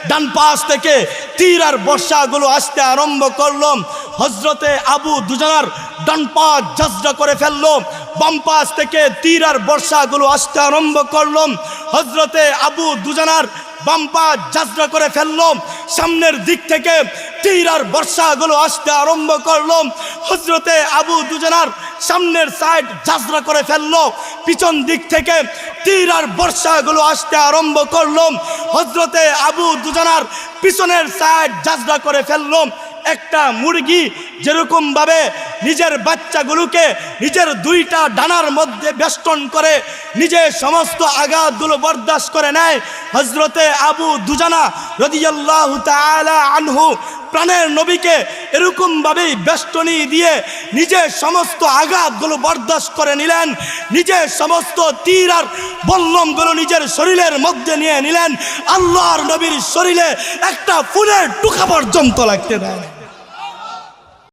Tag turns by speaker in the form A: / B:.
A: ডান পাশ থেকে তীর আর বর্ষাগুলো আসতে আরম্ভ করলো। হযরতে আবু দুজানার ডান পা জজরা করে ফেললো, বাম পাশ থেকে তীর আর বর্ষাগুলো আসতে আরম্ভ করলো। হযরতে আবু দুজানার বাম পা জজরা করে ফেললো, সামনের দিক থেকে তীর আর বর্ষাগুলো আসতে আরম্ভ করলো। হযরতে আবু দুজানার সামনের সাইড জজরা করে ফেললো, পিছন দিক থেকে তীর আর বর্ষাগুলো আসতে আরম্ভ করলো। হযরতে আবু দুজানার পিছনের সাইড জজরা করে ফেললো। একটা মুরগি যেরকম ভাবে নিজের বাচ্চাগুলোকে নিজের দুইটা ডানার মধ্যে বেষ্টন করে নিজের সমস্ত আঘাতগুলো বরদাস্ত করে নেয়, হযরতে আবু দুজানা রাদিয়াল্লাহু তাআলা আনহু প্রাণের নবীকে এরকম ভাবেই বেষ্টনী দিয়ে নিজের সমস্ত আঘাতগুলো বরদাস্ত করে নিলেন। নিজের সমস্ত তীর আর বল্লমগুলো নিজের শরীরের মধ্যে নিয়ে নিলেন। আল্লাহর নবীর শরীরে একটা ফুলের টুকা পর্যন্ত লাগতে দেয়।